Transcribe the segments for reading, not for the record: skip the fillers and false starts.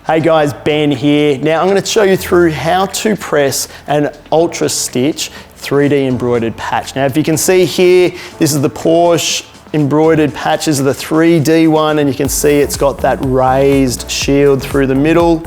Hey guys, Ben here. Now I'm going to show you through how to press an UltraStitch 3D embroidered patch. Now if you can see here, this is the Porsche embroidered patches of the 3D one, and you can see it's got that raised shield through the middle.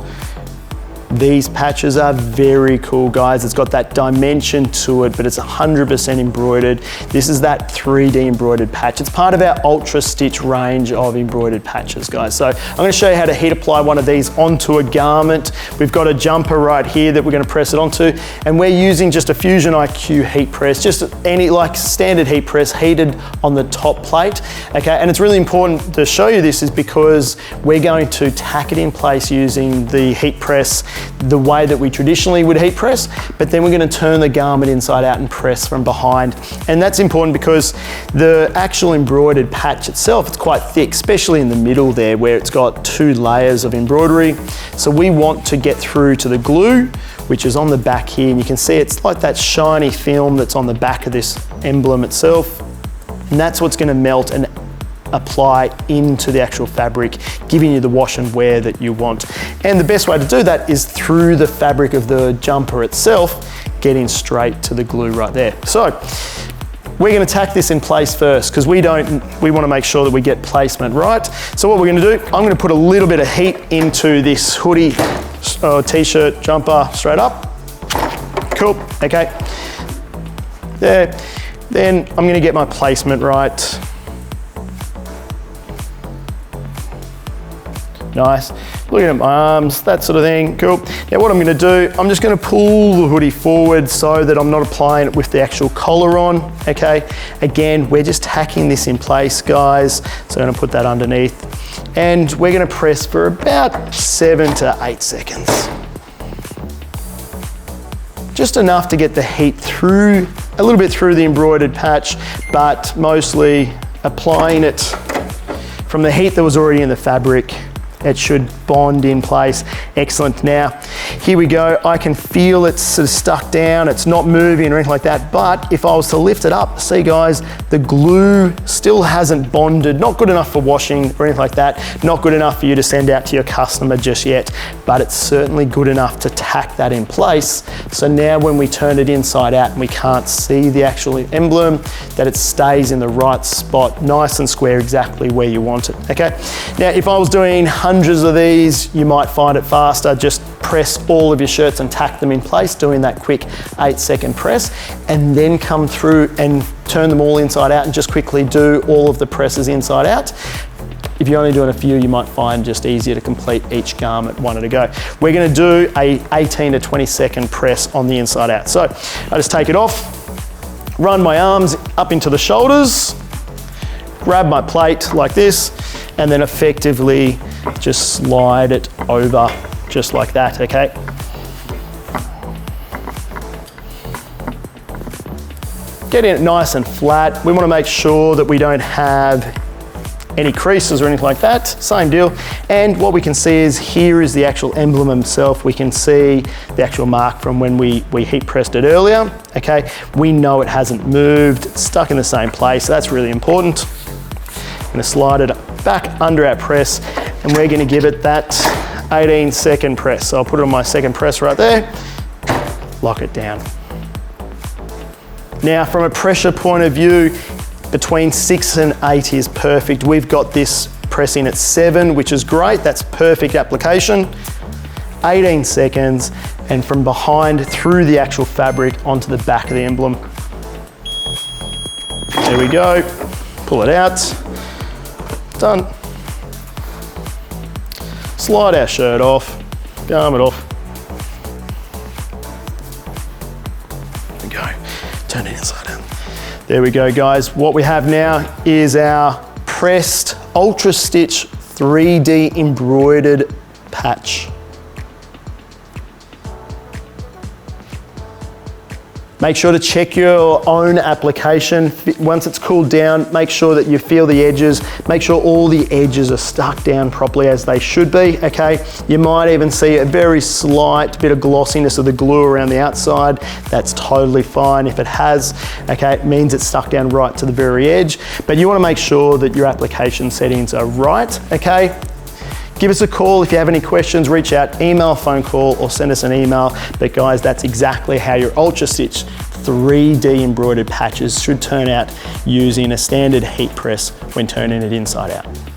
These patches are very cool, guys. It's got that dimension to it, but it's 100% embroidered. This is that 3D embroidered patch. It's part of our UltraStitch range of embroidered patches, guys. So I'm going to show you how to heat apply one of these onto a garment. We've got a jumper right here that we're going to press it onto, and we're using just a Fusion IQ heat press, just any like standard heat press heated on the top plate. Okay, and it's really important to show you this is because we're going to tack it in place using the heat press the way that we traditionally would heat press, but then we're going to turn the garment inside out and press from behind. And that's important because the actual embroidered patch itself, it's quite thick, especially in the middle there where it's got 2 layers of embroidery. So we want to get through to the glue, which is on the back here, and you can see it's like that shiny film that's on the back of this emblem itself. And that's what's going to melt and apply into the actual fabric, giving you the wash and wear that you want. And the best way to do that is through the fabric of the jumper itself, getting straight to the glue right there. So we're going to tack this in place first because we want to make sure that we get placement right. So what we're going to do, I'm going to put a little bit of heat into this hoodie, t-shirt, jumper, straight up. Cool, okay. There. Then I'm going to get my placement right. Nice. Looking at my arms, that sort of thing, cool. Now what I'm going to do, I'm just going to pull the hoodie forward so that I'm not applying it with the actual collar on, okay? Again, we're just tacking this in place, guys. So I'm going to put that underneath. And we're going to press for about 7 to 8 seconds. Just enough to get the heat through, a little bit through the embroidered patch, but mostly applying it from the heat that was already in the fabric. It should bond in place. Excellent. Now, here we go. I can feel it's sort of stuck down. It's not moving or anything like that. But if I was to lift it up, see guys, the glue still hasn't bonded. Not good enough for washing or anything like that. Not good enough for you to send out to your customer just yet. But it's certainly good enough to tack that in place. So now when we turn it inside out and we can't see the actual emblem, that it stays in the right spot, nice and square, exactly where you want it, okay? Now, if I was doing hundreds of these, you might find it faster. Just press all of your shirts and tack them in place, doing that quick 8-second press, and then come through and turn them all inside out and just quickly do all of the presses inside out. If you're only doing a few, you might find just easier to complete each garment one at a go. We're going to do a 18 to 20-second press on the inside out. So I just take it off, run my arms up into the shoulders, grab my plate like this, and then effectively just slide it over just like that, okay? Getting it nice and flat. We want to make sure that we don't have any creases or anything like that. Same deal. And what we can see is here is the actual emblem itself. We can see the actual mark from when we heat pressed it earlier, okay? We know it hasn't moved, it's stuck in the same place. So that's really important. I'm going to slide it back under our press, and we're going to give it that 18-second press. So I'll put it on my second press right there, lock it down. Now from a pressure point of view, between 6 and 8 is perfect. We've got this pressing at 7, which is great. That's perfect application. 18 seconds, and from behind through the actual fabric onto the back of the emblem. There we go. Pull it out. Done. Slide our shirt off, garment off. There we go. Turn it inside out. There we go, guys. What we have now is our pressed UltraStitch 3D embroidered patch. Make sure to check your own application. Once it's cooled down, make sure that you feel the edges. Make sure all the edges are stuck down properly as they should be, okay? You might even see a very slight bit of glossiness of the glue around the outside. That's totally fine. If it has, okay, it means it's stuck down right to the very edge. But you wanna make sure that your application settings are right, okay? Give us a call if you have any questions, reach out, email, phone call, or send us an email. But guys, that's exactly how your UltraStitch 3D embroidered patches should turn out using a standard heat press when turning it inside out.